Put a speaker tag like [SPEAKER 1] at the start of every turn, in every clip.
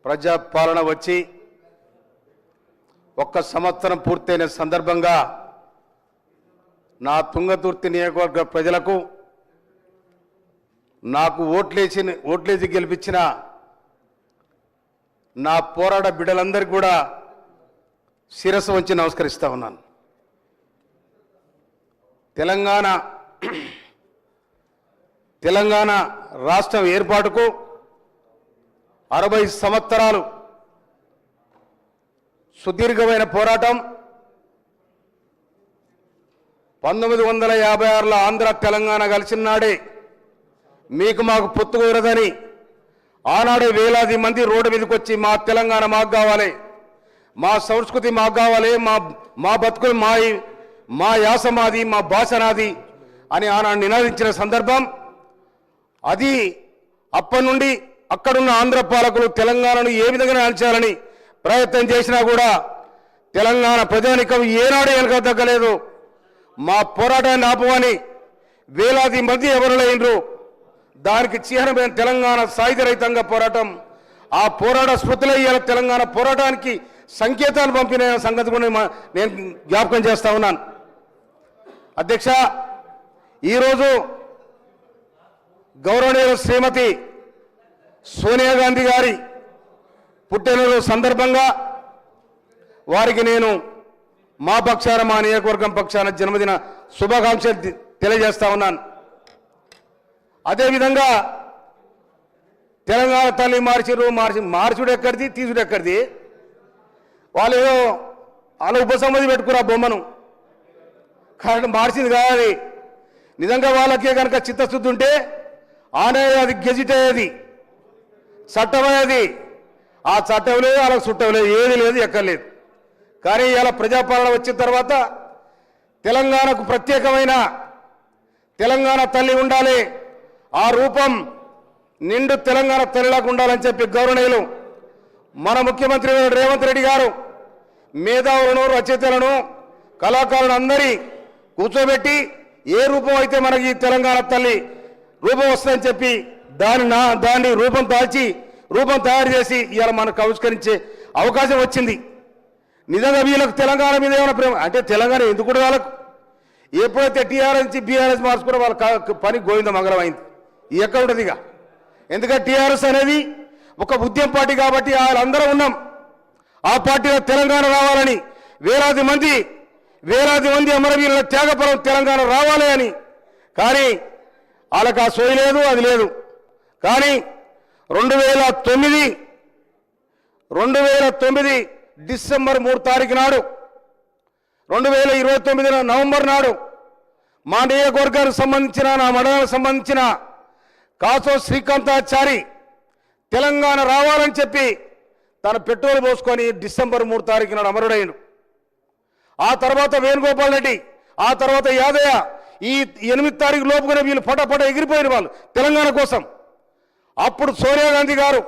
[SPEAKER 1] ప్రజాపాలన వచ్చి ఒక్క సంవత్సరం పూర్తయిన సందర్భంగా నా తుంగతుర్తి నియోజకవర్గ ప్రజలకు నాకు ఓట్లేసి గెలిపించిన నా పోరాట బిడ్డలందరికీ కూడా శిరస్సు వంచి నమస్కరిస్తా ఉన్నాను. తెలంగాణ రాష్ట్రం ఏర్పాటుకు 60 సంవత్సరాలు సుదీర్ఘమైన పోరాటం. 1956లో ఆంధ్ర తెలంగాణ కలిసిన నాడే మీకు మాకు పొత్తు కుదరదని ఆనాడే వేలాది మంది రోడ్డు మీదకి వచ్చి మా తెలంగాణ మాకు కావాలి, మా సంస్కృతి మాకు కావాలి, మా బతుకులు మా యాస మాది, మా భాష నాది అని ఆనాడు నినాదించిన సందర్భం అది. అప్పటి నుండి అక్కడున్న ఆంధ్ర పాలకులు తెలంగాణను ఏ విధంగా అణచాలని ప్రయత్నం చేసినా కూడా తెలంగాణ ప్రజానికం ఏనాడు వెనక తగ్గలేదు. మా పోరాటాన్ని ఆపమని వేలాది మంది ఎవరులైనరు. దానికి చిహ్నమైన తెలంగాణ సాయుధ రైతాంగ పోరాటం. ఆ పోరాట స్మృతిలో ఇవాళ తెలంగాణ పోరాటానికి సంకేతాలు పంపిన సంగతి కూడా నేను జ్ఞాపకం చేస్తా ఉన్నాను. అధ్యక్ష, ఈరోజు గౌరవనీయులు శ్రీమతి సోనియా గాంధీ గారి పుట్టినరోజు సందర్భంగా వారికి నేను మా పక్షాన, మా నియోజకవర్గం పక్షాన జన్మదిన శుభాకాంక్షలు తెలియజేస్తా ఉన్నాను. అదేవిధంగా తెలంగాణ తల్లి మార్చుడు ఎక్కడిది, తీసుడు ఎక్కడిది? వాళ్ళు ఏదో అలా ఉపసంహతి పెట్టుకురా బొమ్మను, కాబట్టి మార్చింది కాదు. నిజంగా వాళ్ళకే కనుక చిత్తశుద్ధి ఉంటే ఆనే అది గెజిట్ అయ్యేది, చట్టమయ్యేది. ఆ చట్టం లేదు, వాళ్ళకి చుట్టం లేదు, ఏది లేదు, ఎక్కర్లేదు. కానీ ఇలా ప్రజాపాలన వచ్చిన తర్వాత తెలంగాణకు ప్రత్యేకమైన తెలంగాణ తల్లి ఉండాలి, ఆ రూపం నిండు తెలంగాణ తల్లిలాగా ఉండాలని చెప్పి గౌరవనీయులు మన ముఖ్యమంత్రి రేవంత్ రెడ్డి గారు మేధావులను, రచయితలను, కళాకారులను అందరి కూర్చోబెట్టి ఏ రూపం అయితే మనకి తెలంగాణ తల్లి రూపం వస్తుందని చెప్పి దాన్ని రూపం తయారు చేసి ఇవాళ మనకు ఆవిష్కరించే అవకాశం వచ్చింది. నిజంగా వీళ్ళకు తెలంగాణ మీద ఏమైనా ప్రేమ అంటే తెలంగాణ ఎందుకు కూడా వాళ్ళకు ఎప్పుడైతే టీఆర్ఎస్ నుంచి బీఆర్ఎస్ మార్చుకున్న వాళ్ళ పని గోవింద మంగళం అయింది. ఎక్కడ ఉంటుంది ఇక? ఎందుకంటే టీఆర్ఎస్ అనేది ఒక ఉద్యమ పార్టీ కాబట్టి వాళ్ళందరూ ఉన్నాం. ఆ పార్టీలో తెలంగాణ రావాలని వేలాది మంది అమరవీరుల త్యాగపరం తెలంగాణ రావాలి అని. కానీ వాళ్ళకి ఆ సోయి లేదు, అది లేదు. కానీ 2009 డిసెంబర్ 3 తారీఖు నాడు, 2029 నవంబర్ నాడు మా నియోజకవర్గానికి సంబంధించిన, నా మండలానికి సంబంధించిన కాసో శ్రీకాంతాచారి తెలంగాణ రావాలని చెప్పి తన పెట్రోల్ పోసుకొని డిసెంబర్ 3 తారీఖు నాడు అమరుడైన. ఆ తర్వాత వేణుగోపాల్ రెడ్డి, ఆ తర్వాత యాదయ్య, ఈ 8 తారీఖు లోపుగానే వీళ్ళు పటపట ఎగిరిపోయిన వాళ్ళు తెలంగాణ కోసం. అప్పుడు సోనియా గాంధీ గారు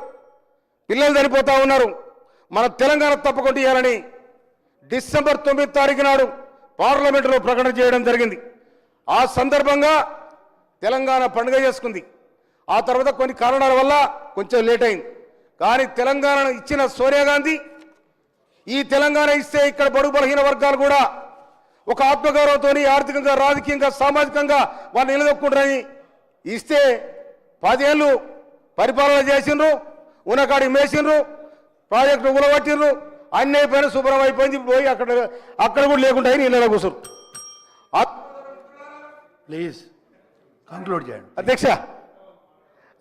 [SPEAKER 1] పిల్లలు చనిపోతా ఉన్నారు, మన తెలంగాణ తప్పకుండా ఇవ్వాలని డిసెంబర్ 9 తారీఖు నాడు పార్లమెంటులో ప్రకటన చేయడం జరిగింది. ఆ సందర్భంగా తెలంగాణ పండుగ చేసుకుంది. ఆ తర్వాత కొన్ని కారణాల వల్ల కొంచెం లేట్ అయింది. కానీ తెలంగాణ ఇచ్చిన సోనియా గాంధీ ఈ తెలంగాణ ఇస్తే ఇక్కడ బడుగు బలహీన వర్గాలు కూడా ఒక ఆత్మగౌరవంతో ఆర్థికంగా, రాజకీయంగా, సామాజికంగా వాళ్ళు నిలదొక్కుంటారని ఇస్తే 10 ఏళ్ళు పరిపాలన చేసిండ్రు, ఉన్నకాడి మేసిండ్రు, ప్రాజెక్టు ఉలగొట్టిండ్రు, అన్నీ అయిపోయిన శుభ్రం అయిపోయింది. పోయి అక్కడ కూడా లేకుండా నీళ్ళలో కూర్చురు.
[SPEAKER 2] ప్లీజ్ కంక్లూడ్ చేయండి.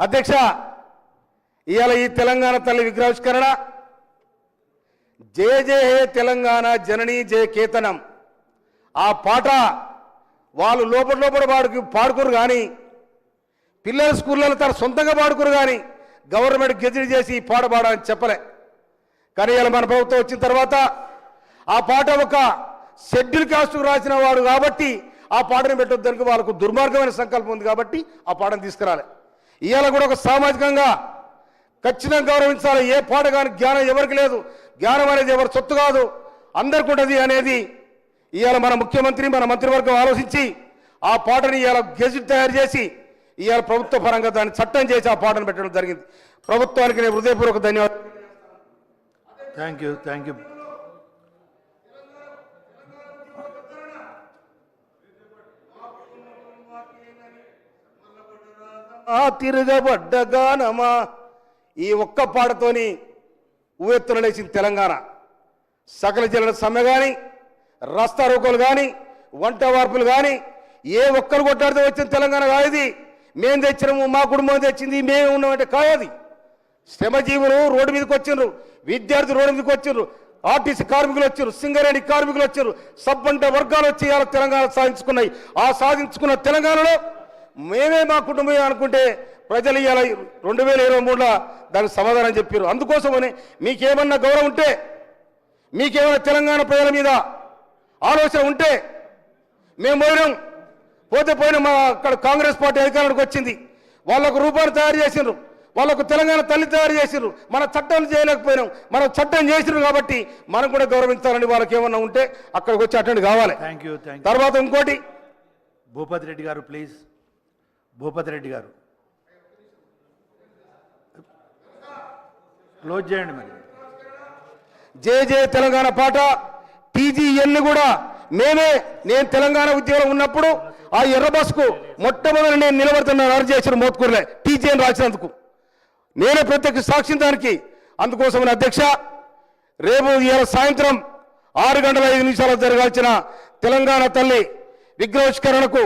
[SPEAKER 1] అధ్యక్ష, ఇవాళ ఈ తెలంగాణ తల్లి విగ్రహావిష్కరణ జయ జయ హే తెలంగాణ జననీ జయ కేతనం ఆ పాట వాళ్ళు లోపల పాడుకురు. కానీ పిల్లల స్కూళ్ళలో తన సొంతంగా పాడుకురు. కానీ గవర్నమెంట్ గెజిట్ చేసి ఈ పాట పాడని చెప్పలే. కానీ ఇలా మన ప్రభుత్వం వచ్చిన తర్వాత ఆ పాట ఒక షెడ్యూల్ కాస్ట్కు రాసిన వాడు కాబట్టి ఆ పాటను పెట్టొద్దానికి వాళ్ళకు దుర్మార్గమైన సంకల్పం ఉంది కాబట్టి ఆ పాటను తీసుకురాలి. ఇవాళ కూడా ఒక సామాజికంగా ఖచ్చితంగా గౌరవించాలి. ఏ పాట కానీ జ్ఞానం ఎవరికి లేదు, జ్ఞానం అనేది ఎవరి సొత్తు కాదు, అందరికి ఉంటుంది అనేది ఇవాళ మన ముఖ్యమంత్రి, మన మంత్రివర్గం ఆలోచించి ఆ పాటని ఇవాళ గెజిట్ తయారు చేసి ఇవాళ ప్రభుత్వ పరంగా దాన్ని చట్టం చేసి ఆ పాటను పెట్టడం జరిగింది. ప్రభుత్వానికి నేను హృదయపూర్వక ధన్యవాదాలు.
[SPEAKER 2] Thank you, thank you.
[SPEAKER 1] ఆ తిరగబడ్డ గానమా, ఈ ఒక్క పాటతోని ఉవ్వెత్తున లేచింది తెలంగాణ. సకల జనుల సమ్మె కానీ, రస్తా రోకోలు కానీ, వంట వార్పులు కానీ, ఏ ఒక్కరు కొట్టాడితే వచ్చిన తెలంగాణ కాదు. మేము తెచ్చినాము, మా కుటుంబం తెచ్చింది, మేము ఉన్నామంటే కాదు. శ్రమజీవులు రోడ్డు మీదకి వచ్చిండ్రు, విద్యార్థులు రోడ్డు మీదకి వచ్చిండ్రు, ఆర్టీసీ కార్మికులు వచ్చారు, సింగరేణి కార్మికులు వచ్చారు, సబ్బంట వర్గాలు వచ్చి ఇవాళ తెలంగాణ సాధించుకున్నాయి. ఆ సాధించుకున్న తెలంగాణలో మేమే మా కుటుంబం అనుకుంటే ప్రజలు ఇవాళ 2023లో దానికి సమాధానం చెప్పారు. అందుకోసమని మీకేమన్నా గౌరవం ఉంటే, మీకేమైనా తెలంగాణ ప్రజల మీద ఆలోచన ఉంటే మేము పోయిన మా అక్కడ కాంగ్రెస్ పార్టీ అధికారంలోకి వచ్చింది. వాళ్ళకు రూపాయలు తయారు చేసిండ్రు, వాళ్ళకు తెలంగాణ తల్లి తయారు చేసిండ్రు. మన చట్టాలు చేయలేకపోయినాం, మనం చట్టం చేసిండ్రు కాబట్టి మనం కూడా గౌరవించాలని వాళ్ళకి ఏమన్నా ఉంటే అక్కడికి వచ్చి అటెండ్ కావాలి.
[SPEAKER 2] Thank you, thank you.
[SPEAKER 1] తర్వాత ఇంకోటి,
[SPEAKER 2] భూపతి రెడ్డి గారు ప్లీజ్. భూపతి రెడ్డి గారు క్లోజ్ చేయండి మరి.
[SPEAKER 1] జయ జయ తెలంగాణ పాట టీజీఎన్ కూడా నేను తెలంగాణ ఉద్యోగంలో ఉన్నప్పుడు ఆ ఎర్ర బస్కు మొట్టమొదటి నేను నిలబడుతున్నాను అరెస్ట్ చేసిన మోత్కూరులే టీజీఎన్ రాసినందుకు. నేనే ప్రత్యక్ష సాక్ష్యం దానికి. అందుకోసమని అధ్యక్ష, రేపు ఇవాళ సాయంత్రం 6:05 జరగాల్సిన తెలంగాణ తల్లి విగ్రహావిష్కరణకు